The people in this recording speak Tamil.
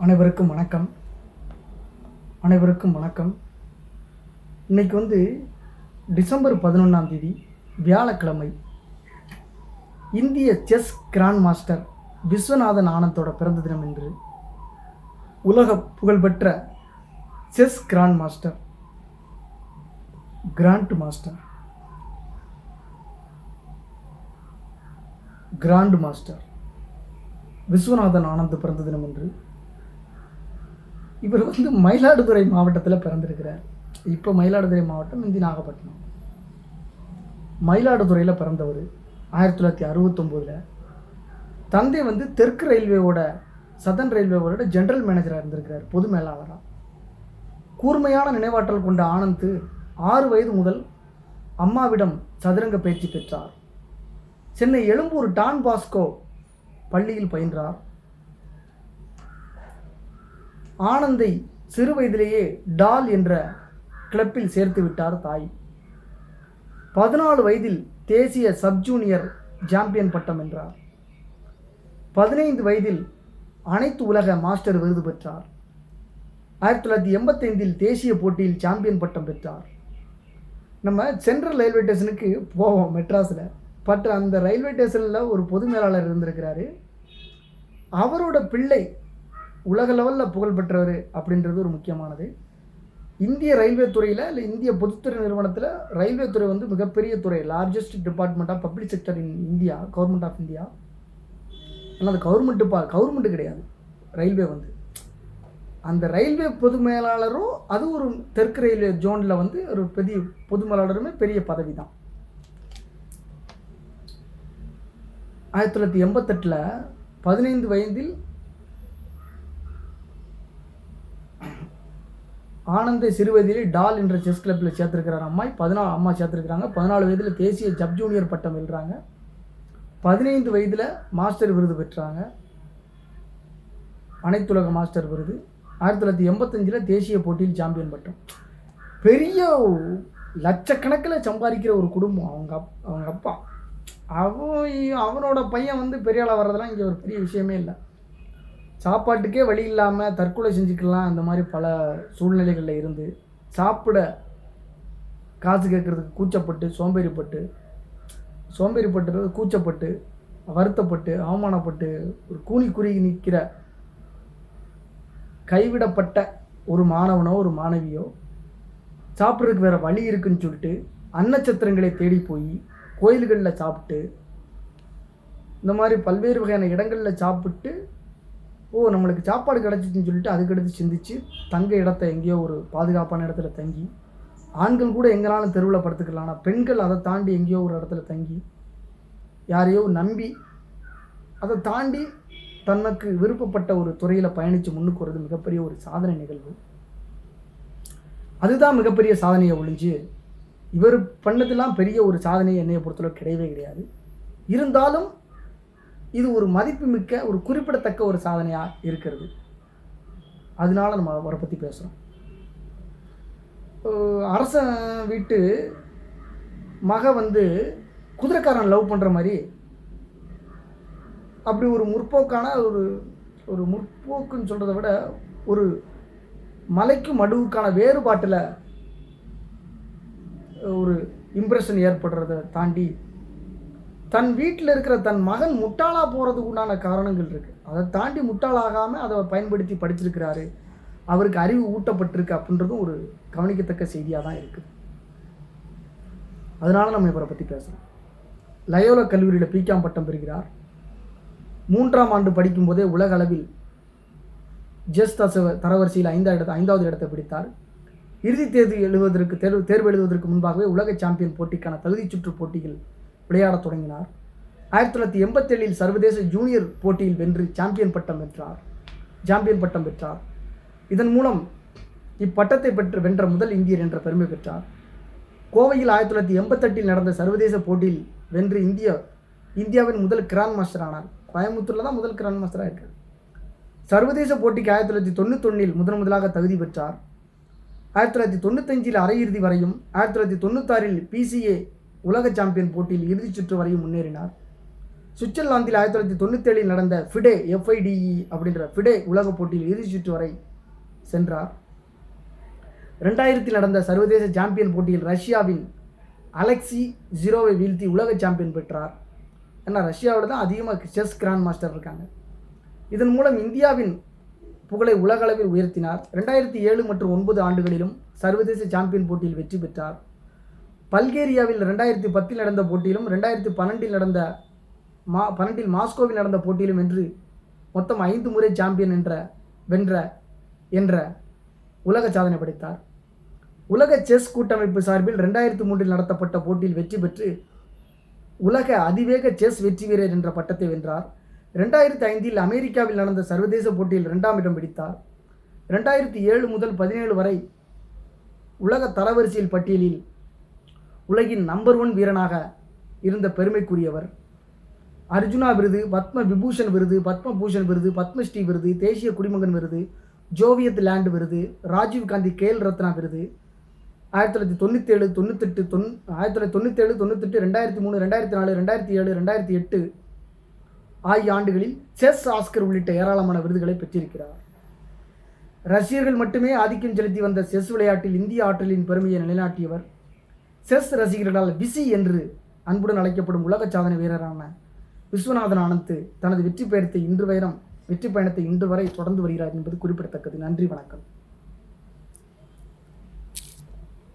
அனைவருக்கும் வணக்கம். இன்னைக்கு டிசம்பர் 11ஆம் தேதி வியாழக்கிழமை. இந்திய செஸ் கிராண்ட் மாஸ்டர் விஸ்வநாதன் ஆனந்தோட பிறந்த தினம் என்று உலக புகழ்பெற்ற chess grand master Viswanathan Anand பிறந்த தினம் என்று இவர் மயிலாடுதுறை மாவட்டத்தில் பிறந்திருக்கிறார். இப்போ மயிலாடுதுறை மாவட்டம், இந்தி நாகப்பட்டினம். மயிலாடுதுறையில் பிறந்தவர் 1969. தந்தை தெற்கு ரயில்வேவோட சதன் ரயில்வேவோட ஜெனரல் மேனேஜராக இருந்திருக்கிறார், பொது மேலாளராக. கூர்மையான நினைவாற்றல் கொண்ட ஆனந்த் 6 வயது முதல் அம்மாவிடம் சதுரங்க பயிற்சி பெற்றார். சென்னை எழும்பூர் டான் பாஸ்கோ பள்ளியில் பயின்றார். ஆனந்தை சிறு வயதிலேயே டால் என்ற கிளப்பில் சேர்த்து விட்டார் தாய். 14 வயதில் தேசிய சப் ஜூனியர் சாம்பியன் பட்டம் வென்றார். 15 வயதில் அனைத்து உலக மாஸ்டர் விருது பெற்றார். 1985 தேசிய போட்டியில் சாம்பியன் பட்டம் பெற்றார். நம்ம சென்ட்ரல் ரயில்வே ஸ்டேஷனுக்கு போவோம் மெட்ராஸில். பட் அந்த ரயில்வே ஸ்டேஷனில் ஒரு பொது மேலாளர் இருந்திருக்கிறாரு. அவரோட பிள்ளை உலக லெவலில் புகழ்பெற்றவர் அப்படின்றது ஒரு முக்கியமானது. இந்திய ரயில்வே துறையில் இல்லை இந்திய பொதுத்துறை நிறுவனத்தில் ரயில்வே துறை மிகப்பெரிய துறை, largest department of public sector in India, government of India. ஆனால் அது கவர்மெண்ட்டு கிடையாது. ரயில்வே அந்த ரயில்வே பொது மேலாளரும் அது ஒரு தெற்கு ரயில்வே ஜோனில் ஒரு பெரிய பொது மேலாளருமே பெரிய பதவி தான். 1988 15 வயதில் ஆனந்தை சிறு வயதிலே டால் என்ற செஸ் கிளப்பில் சேர்த்துருக்கிறார். அம்மா சேர்த்துருக்கிறாங்க. 14 வயதில் தேசிய சப் ஜூனியர் பட்டம் வெல்றாங்க. 15 வயதில் மாஸ்டர் விருது பெற்றாங்க, அனைத்துலக மாஸ்டர் விருது. 1985 தேசிய போட்டியில் சாம்பியன் பட்டம். பெரிய லட்சக்கணக்கில் சம்பாதிக்கிற ஒரு குடும்பம் அவங்க அப்பா. அவனோட பையன் பெரிய ஆளாக வர்றதெல்லாம் இங்கே ஒரு பெரிய விஷயமே இல்லை. சாப்பாட்டுக்கே வழி இல்லாமல் தற்கொலை செஞ்சுக்கலாம், அந்த மாதிரி பல சூழ்நிலைகளில் இருந்து சாப்பிட காசு கேட்குறதுக்கு கூச்சப்பட்டு வருத்தப்பட்டு அவமானப்பட்டு ஒரு கூனி குறுகி நிற்கிற கைவிடப்பட்ட ஒரு மாணவனோ ஒரு மாணவியோ சாப்பிட்றதுக்கு வேறு வழி இருக்குன்னு சொல்லிட்டு அன்னச்சத்திரங்களை தேடி போய் கோயில்களில் சாப்பிட்டு இந்த மாதிரி பல்வேறு வகையான இடங்களில் சாப்பிட்டு நம்மளுக்கு சாப்பாடு கிடச்சிச்சின்னு சொல்லிட்டு அதுக்கடுத்து சிந்திச்சு தங்க இடத்த எங்கேயோ ஒரு பாதுகாப்பான இடத்துல தங்கி, ஆண்கள் கூட எங்கேனாலும் தெருவில் படுத்துக்கலாம், ஆனால் பெண்கள் அதை தாண்டி எங்கேயோ ஒரு இடத்துல தங்கி யாரையோ நம்பி அதை தாண்டி தனக்கு விருப்பப்பட்ட ஒரு துறையில் பயணித்து முன்னுக்கு வருது மிகப்பெரிய ஒரு சாதனை நிகழ்வு. அதுதான் மிகப்பெரிய சாதனையை ஒழிஞ்சு இவர் பண்ணதெல்லாம் பெரிய ஒரு சாதனை என்னையை பொறுத்தளவு கிடையவே கிடையாது. இருந்தாலும் இது ஒரு மதிப்புமிக்க ஒரு குறிப்பிடத்தக்க ஒரு சாதனையாக இருக்கிறது. அதனால நம்ம அவரை பற்றி பேசுகிறோம். அரச வீட்டு மக குதிரைக்காரன் லவ் பண்ணுற மாதிரி அப்படி ஒரு முற்போக்கான ஒரு முற்போக்குன்னு சொல்கிறத விட ஒரு மலைக்கும் மடுவுக்கான வேறுபாட்டில் ஒரு இம்ப்ரெஷன் ஏற்படுறதை தாண்டி தன் வீட்டில் இருக்கிற தன் மகன் முட்டாளாக போகிறதுக்கு உண்டான காரணங்கள் இருக்குது. அதை தாண்டி முட்டாளாகாமல் அதை பயன்படுத்தி படிச்சிருக்கிறாரு, அவருக்கு அறிவு ஊட்டப்பட்டிருக்கு அப்படின்றதும் ஒரு கவனிக்கத்தக்க செய்தியாக தான் இருக்குது. அதனால் நம்ம இவரை பற்றி பேசுகிறோம். லயோலா கல்லூரியில் பிகாம் பட்டம் பெறுகிறார். 3ஆம் ஆண்டு படிக்கும்போதே உலக அளவில் ஜெஸ் தரவரிசையில் 5வது இடத்தை பிடித்தார். இறுதித் தேர்வு எழுதுவதற்கு முன்பாகவே உலக சாம்பியன் போட்டிக்கான தகுதி சுற்று போட்டிகள் விளையாடத் தொடங்கினார். 1987 சர்வதேச ஜூனியர் போட்டியில் வென்று சாம்பியன் பட்டம் பெற்றார். இதன் மூலம் இப்பட்டத்தை வென்ற முதல் இந்தியர் என்ற பெருமை பெற்றார். கோவையில் 1988 நடந்த சர்வதேச போட்டியில் வென்று இந்தியாவின் முதல் கிராண்ட் மாஸ்டர் ஆனார். கோயம்புத்தூரில் தான் முதல் கிராண்ட் மாஸ்டராக இருக்கார். சர்வதேச போட்டிக்கு 1991 முதலாக தகுதி பெற்றார். 1995 அரையிறுதி வரையும் 1996 PCA உலக சாம்பியன் போட்டியில் இறுதிச் சுற்று வரையும் முன்னேறினார். சுவிட்சர்லாந்தில் 1997 நடந்த ஃபிடே அப்படின்ற ஃபிடே உலகப் போட்டியில் இறுதிச் சுற்று வரை சென்றார். 2000 நடந்த சர்வதேச சாம்பியன் போட்டியில் ரஷ்யாவின் அலெக்சி ஜிரோவை வீழ்த்தி உலக சாம்பியன் பெற்றார். ஏன்னா ரஷ்யாவில் தான் அதிகமாக செஸ் கிராண்ட் மாஸ்டர் இருக்காங்க. இதன் மூலம் இந்தியாவின் புகழை உலகளவில் உயர்த்தினார். 2007 மற்றும் 2009 ஆண்டுகளிலும் சர்வதேச சாம்பியன் போட்டியில் வெற்றி பெற்றார். பல்கேரியாவில் 2010 நடந்த போட்டியிலும் 2012 மாஸ்கோவில் நடந்த போட்டியிலும் வென்று மொத்தம் 5 முறை சாம்பியன் என்ற உலக சாதனை படைத்தார். உலக செஸ் கூட்டமைப்பு சார்பில் 2003 நடத்தப்பட்ட போட்டியில் வெற்றி பெற்று உலக அதிவேக செஸ் வெற்றி வீரர் என்ற பட்டத்தை வென்றார். 2005 அமெரிக்காவில் நடந்த சர்வதேச போட்டியில் 2ஆம் இடம் பிடித்தார். 2007 முதல் 2017 வரை உலக தரவரிசையில் பட்டியலில் உலகின் நம்பர் 1 வீரனாக இருந்த பெருமைக்குரியவர். அர்ஜுனா விருது, பத்ம விபூஷன் விருது, பத்மபூஷன் விருது, பத்மஸ்ரீ விருது, தேசிய குடிமகன் விருது, ஜோவியத் லேண்ட் விருது, ராஜீவ் காந்தி கேல் ரத்னா விருது 1997, 98, 2003, 2004, 2007, 2008 ஆகிய ஆண்டுகளில் செஸ் ஆஸ்கர் உள்ளிட்ட ஏராளமான விருதுகளை பெற்றிருக்கிறார். ரஷ்யர்கள் மட்டுமே ஆதிக்கம் செலுத்தி வந்த செஸ் விளையாட்டில் இந்திய ஆற்றலின் பெருமையை நிலைநாட்டியவர். செஸ் ரசிகர்களால் விசி என்று அன்புடன் அழைக்கப்படும் உலக சாதனை வீரரான விஸ்வநாதன் ஆனந்த் தனது வெற்றி பயணத்தை இன்று வரை தொடர்ந்து வருகிறார் என்பது குறிப்பிடத்தக்கது. நன்றி, வணக்கம்.